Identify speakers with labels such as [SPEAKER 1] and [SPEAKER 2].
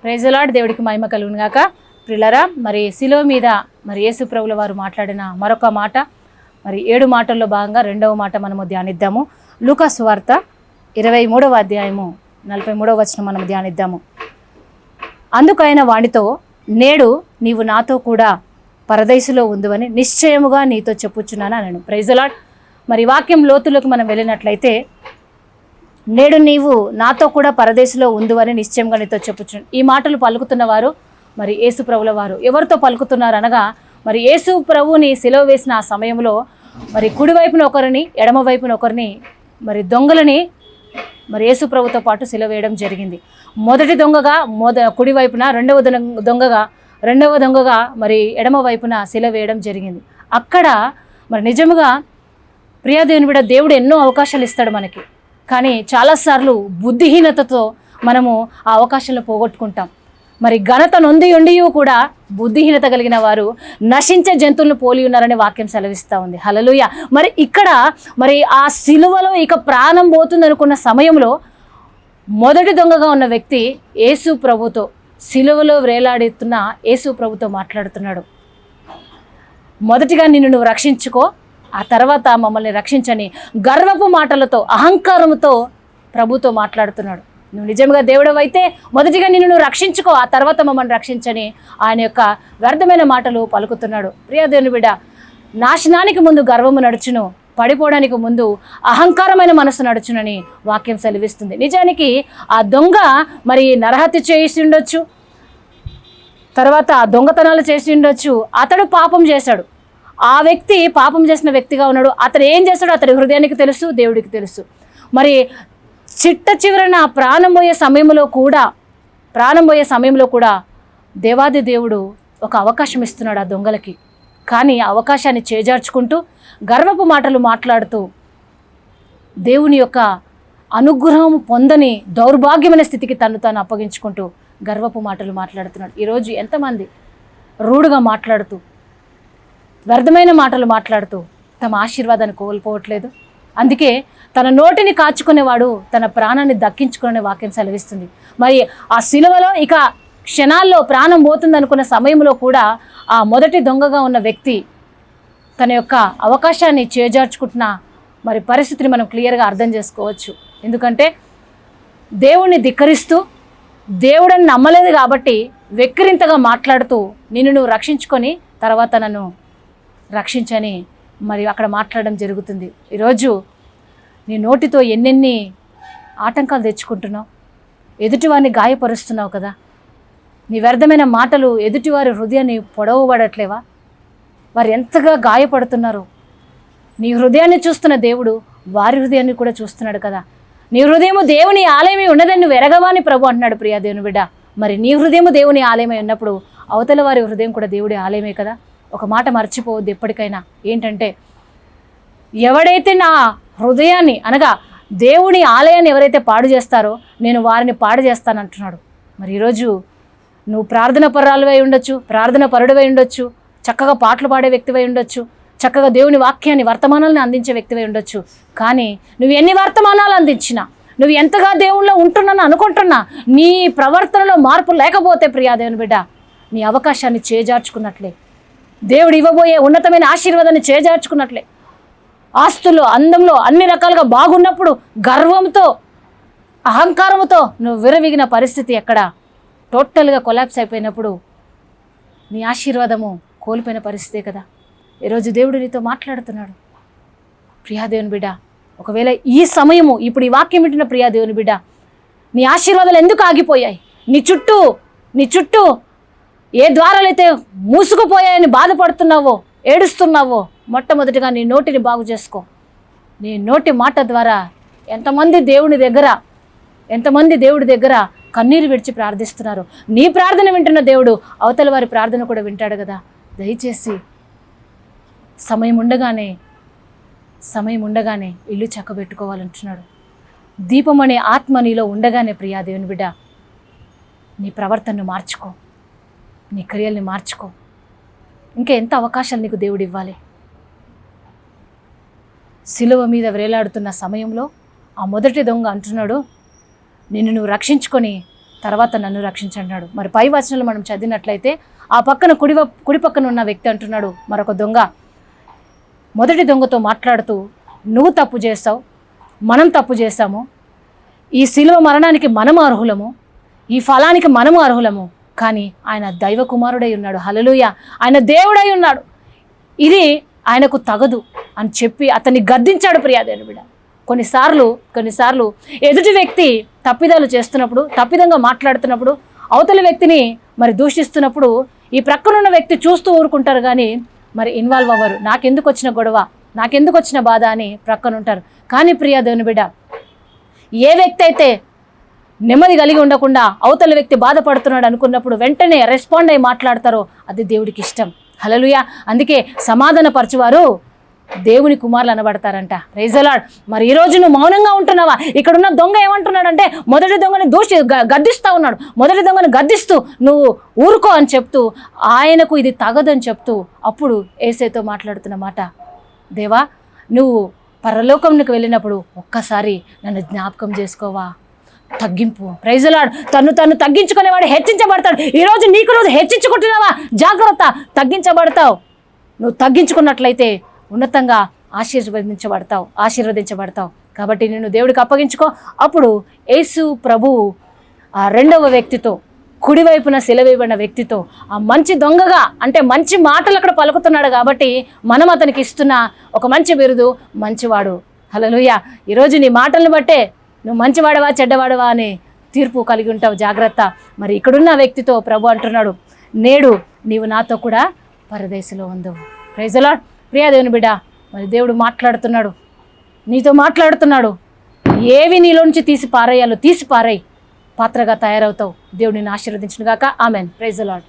[SPEAKER 1] Praise the lord. దేవుడికి మహిమ కలుగును గాక. ప్రియులారా, మరి శిలువ మీద మరి యేసు ప్రభుల వారు మాట్లాడిన మరొక మాట, మరి 7 మాటల్లో భాగంగా 2వ మాట మనము ధ్యానిద్దాము. లూకా సువార్త 23వ అధ్యాయము 43వ వచనం మనము ధ్యానిద్దాము. అందుకు ఆయన వాడితో, నేడు నీవు నాతో కూడా పరదైసులో ఉందువని నిశ్చయముగా నీతో చెప్పుచున్నాను అనను. Praise the lord. మరి వాక్యం లోతులోకి మనం వెళ్ళినట్లయితే, నేడు నీవు నాతో కూడా పరదేశంలో ఉందువని నిశ్చయంగా నీతో చెప్పుచున్నాను. ఈ మాటలు పలుకుతున్న వారు మరి యేసు ప్రభుల వారు. ఎవరితో పలుకుతున్నారు అనగా, మరి యేసు ప్రభుని సిలువ వేసిన ఆ సమయంలో మరి కుడివైపున ఒకరిని, ఎడమ వైపున ఒకరిని, మరి దొంగలని మరి యేసు ప్రభుతో పాటు సిలువ వేయడం జరిగింది. మొదటి దొంగగా కుడివైపున, రెండవ దొంగగా మరి ఎడమ వైపున సిలువ వేయడం జరిగింది. అక్కడ మరి నిజముగా ప్రియదేవుని బిడ్డ, దేవుడు ఎన్నో అవకాశాలు ఇస్తాడు మనకి. కానీ చాలాసార్లు బుద్ధిహీనతతో మనము ఆ అవకాశాలను పోగొట్టుకుంటాం. మరి ఘనత నొంది ఉండి కూడా బుద్ధిహీనత కలిగిన వారు నశించే జంతువులను పోలి ఉన్నారని వాక్యం సెలవిస్తూ ఉంది. హల్లెలూయా. మరి ఇక్కడ మరి ఆ సిలువలో ఇక ప్రాణం పోతుంది అనుకున్న సమయంలో మొదటి దొంగగా ఉన్న వ్యక్తి యేసు ప్రభుతో, సిలువలో వేలాడుతున్న యేసు ప్రభుతో మాట్లాడుతున్నాడు. మొదటిగా నిన్ను నువ్వు రక్షించుకో, ఆ తర్వాత మమ్మల్ని రక్షించని గర్వపు మాటలతో, అహంకారంతో ప్రభుతో మాట్లాడుతున్నాడు. నువ్వు నిజంగా దేవుడు అయితే మొదటిగా నిన్ను నువ్వు రక్షించుకో, ఆ తర్వాత మమ్మల్ని రక్షించని ఆయన యొక్క వ్యర్థమైన మాటలు పలుకుతున్నాడు. ప్రియదేవుని బిడ్డ, నాశనానికి ముందు గర్వము నడుచును, పడిపోవడానికి ముందు అహంకారమైన మనసు నడుచునని వాక్యం సెలవిస్తుంది. నిజానికి ఆ దొంగ మరి నరహత్య చేసి ఉండొచ్చు, తర్వాత దొంగతనాలు చేసి ఉండొచ్చు. అతడు పాపం చేశాడు. ఆ వ్యక్తి పాపం చేసిన వ్యక్తిగా ఉన్నాడు. అతడు ఏం చేస్తాడో అతడి హృదయానికి తెలుసు, దేవుడికి తెలుసు. మరి చిట్ట చివరన ప్రాణం పోయే సమయంలో కూడా దేవాది దేవుడు ఒక అవకాశం ఇస్తున్నాడు ఆ దొంగలకి. కానీ ఆ అవకాశాన్ని చేజార్చుకుంటూ గర్వపు మాటలు మాట్లాడుతూ దేవుని యొక్క అనుగ్రహం పొందని దౌర్భాగ్యమైన స్థితికి తాను అప్పగించుకుంటూ గర్వపు మాటలు మాట్లాడుతున్నాడు. ఈరోజు ఎంతమంది రూఢగా మాట్లాడుతూ, వ్యర్థమైన మాటలు మాట్లాడుతూ తమ ఆశీర్వాదాన్ని కోల్పోవట్లేదు. అందుకే తన నోటిని కాచుకునేవాడు తన ప్రాణాన్ని దక్కించుకునే వాక్యం సెలవిస్తుంది. మరి ఆ సిలువలో ఇక క్షణాల్లో ప్రాణం పోతుంది అనుకున్న సమయంలో కూడా ఆ మొదటి దొంగగా ఉన్న వ్యక్తి తన యొక్క అవకాశాన్ని చేజార్చుకుంటున్న మరి పరిస్థితిని మనం క్లియర్గా అర్థం చేసుకోవచ్చు. ఎందుకంటే దేవుణ్ణి ధిక్కరిస్తూ, దేవుడని నమ్మలేదు కాబట్టి వెక్కిరింతగా మాట్లాడుతూ, నిన్ను నువ్వు రక్షించుకొని తర్వాత నన్ను రక్షించని మరి అక్కడ మాట్లాడడం జరుగుతుంది. ఈరోజు నీ నోటితో ఎన్నెన్ని ఆటంకాలు తెచ్చుకుంటున్నావు, ఎదుటివారిని గాయపరుస్తున్నావు కదా. నీ వ్యర్థమైన మాటలు ఎదుటివారి హృదయాన్ని పొడవబడట్లేవా? వారు ఎంతగా గాయపడుతున్నారు. నీ హృదయాన్ని చూస్తున్న దేవుడు వారి హృదయాన్ని కూడా చూస్తున్నాడు కదా. నీ హృదయము దేవుని ఆలయమే ఉన్నదని నువ్వు ఎరగవాని ప్రభు అంటున్నాడు. ప్రియా దేవుని బిడ్డ, మరి నీ హృదయము దేవుని ఆలయమై ఉన్నప్పుడు అవతల వారి హృదయం కూడా దేవుడి ఆలయమే కదా. ఒక మాట మర్చిపోవద్దు ఎప్పటికైనా. ఏంటంటే, ఎవడైతే నా హృదయాన్ని అనగా దేవుని ఆలయాన్ని ఎవరైతే పాడు చేస్తారో నేను వారిని పాడు చేస్తానంటున్నాడు. మరి ఈరోజు నువ్వు ప్రార్థన పరురాలువై ఉండొచ్చు, ప్రార్థన పరుడివై ఉండొచ్చు, చక్కగా పాటలు పాడే వ్యక్తివై ఉండొచ్చు, చక్కగా దేవుని వాక్యాన్ని, వర్తమానాలను అందించే వ్యక్తివై ఉండొచ్చు. కానీ నువ్వు ఎన్ని వర్తమానాలు అందించినా, నువ్వు ఎంతగా దేవుళ్ళో ఉంటున్నాను అనుకుంటున్నా, నీ ప్రవర్తనలో మార్పు లేకపోతే ప్రియా దేవుని బిడ్డ, నీ అవకాశాన్ని చేజార్చుకున్నట్లే, దేవుడు ఇవ్వబోయే ఉన్నతమైన ఆశీర్వాదాన్ని చేజార్చుకున్నట్లే. ఆస్తులు, అందంలో అన్ని రకాలుగా బాగున్నప్పుడు గర్వంతో, అహంకారంతో నువ్వు విరవిగిన పరిస్థితి ఎక్కడ టోటల్గా కొలాప్స్ అయిపోయినప్పుడు నీ ఆశీర్వాదము కోల్పోయిన పరిస్థితే కదా. ఈరోజు దేవుడు నీతో మాట్లాడుతున్నాడు. ప్రియా దేవుని బిడ్డ, ఒకవేళ ఈ సమయము ఇప్పుడు ఈ వాక్యం వింటున్న ప్రియా దేవుని బిడ్డ, నీ ఆశీర్వాదాలు ఎందుకు ఆగిపోయాయి? నీ చుట్టూ ఏ ద్వారాలైతే మూసుకుపోయాయని బాధపడుతున్నావో, ఏడుస్తున్నావో, మొట్టమొదటిగా నీ నోటిని బాగు చేసుకో. నీ నోటి మాట ద్వారా ఎంతమంది దేవుడి దగ్గర కన్నీరు విడిచి ప్రార్థిస్తున్నారు. నీ ప్రార్థన వింటున్న దేవుడు అవతల వారి ప్రార్థన కూడా వింటాడు కదా. దయచేసి సమయం ఉండగానే ఇల్లు చక్కబెట్టుకోవాలంటున్నాడు. దీపం అనే ఆత్మ నీలో ఉండగానే ప్రియా దేవుని బిడ్డ, నీ ప్రవర్తనను మార్చుకో, నీ క్రియల్ని మార్చుకో. ఇంకా ఎంత అవకాశాలు నీకు దేవుడు ఇవ్వాలి? సిలువ మీద వేలాడుతున్న సమయంలో ఆ మొదటి దొంగ అంటున్నాడు, నిన్ను నువ్వు రక్షించుకొని తర్వాత నన్ను రక్షించన్నాడు. మరి పై వచనంలో మనం చదివినట్లయితే ఆ పక్కన కుడి పక్కన ఉన్న వ్యక్తి అంటున్నాడు, మరొక దొంగ మొదటి దొంగతో మాట్లాడుతూ, నువ్వు తప్పు చేస్తావు, మనం తప్పు చేస్తాము, ఈ శిలువ మరణానికి మనము అర్హులము, ఈ ఫలానికి మనము అర్హులము, కానీ ఆయన దైవ కుమారుడై ఉన్నాడు, హల్లెలూయా, ఆయన దేవుడై ఉన్నాడు, ఇది ఆయనకు తగదు అని చెప్పి అతన్ని గద్దించాడు. ప్రియాదేవుని బిడ్డ, కొన్నిసార్లు ఎదుటి వ్యక్తి తప్పిదాలు చేస్తున్నప్పుడు, తప్పిదంగా మాట్లాడుతున్నప్పుడు, అవతలి వ్యక్తిని మరి దూషిస్తున్నప్పుడు ఈ ప్రక్కనున్న వ్యక్తి చూస్తూ ఊరుకుంటారు, కానీ మరి ఇన్వాల్వ్ అవ్వరు. నాకెందుకు వచ్చిన గొడవ, నాకెందుకు వచ్చిన బాధ అని ప్రక్కన ఉంటారు. కానీ ప్రియాదేవుని బిడ్డ, ఏ వ్యక్తి అయితే నెమ్మది కలిగి ఉండకుండా అవతల వ్యక్తి బాధపడుతున్నాడు అనుకున్నప్పుడు వెంటనే రెస్పాండ్ అయ్యి మాట్లాడతారో అది దేవుడికి ఇష్టం, హల్లెలూయా. అందుకే సమాధానపరచువారు దేవుని కుమారులు అనబడతారంట. Praise the lord. మరి ఈరోజు నువ్వు మౌనంగా ఉంటున్నావా? ఇక్కడున్న దొంగ ఏమంటున్నాడంటే మొదటి దొంగని గద్దిస్తూ ఉన్నాడు. మొదటి దొంగని గద్దిస్తూ నువ్వు ఊరుకో అని చెప్తూ, ఆయనకు ఇది తగదని చెప్తూ అప్పుడు యేసేతో మాట్లాడుతున్న మాట, దేవా నువ్వు పరలోకంకి వెళ్ళినప్పుడు ఒక్కసారి నన్ను జ్ఞాపకం చేసుకోవా. తగ్గింపు. Praise the lord. తను తగ్గించుకునేవాడు హెచ్చించబడతాడు. ఈరోజు నీకు రోజు హెచ్చించుకుంటున్నావా? జాగ్రత్త, తగ్గించబడతావు. నువ్వు తగ్గించుకున్నట్లయితే ఉన్నతంగా ఆశీర్వదించబడతావు. కాబట్టి నేను దేవుడికి అప్పగించుకో. అప్పుడు యేసు ప్రభువు ఆ రెండవ వ్యక్తితో, కుడివైపున సిలువేయబడిన వ్యక్తితో, ఆ మంచి దొంగగా అంటే మంచి మాటలు అక్కడ పలుకుతున్నాడు కాబట్టి మనం అతనికి ఇస్తున్న ఒక మంచి బిరుదు మంచివాడు, హల్లెలూయా. ఈరోజు నీ మాటలను బట్టే నువ్వు మంచివాడవా చెడ్డవాడవా అని తీర్పు కలిగి ఉంటావు, జాగ్రత్త. మరి ఇక్కడున్న వ్యక్తితో ప్రభు అంటున్నాడు, నేడు నీవు నాతో కూడా పరదేశంలో ఉందవు. Praise the lord. ప్రియాదేవుని బిడ్డ, మరి దేవుడు మాట్లాడుతున్నాడు, నీతో మాట్లాడుతున్నాడు. ఏవి నీలో నుంచి తీసి పారేయాలో తీసి పారేయి, పాత్రగా తయారవుతావు. దేవుడిని ఆశీర్వదించును గాక. ఆమెన్. Praise the lord.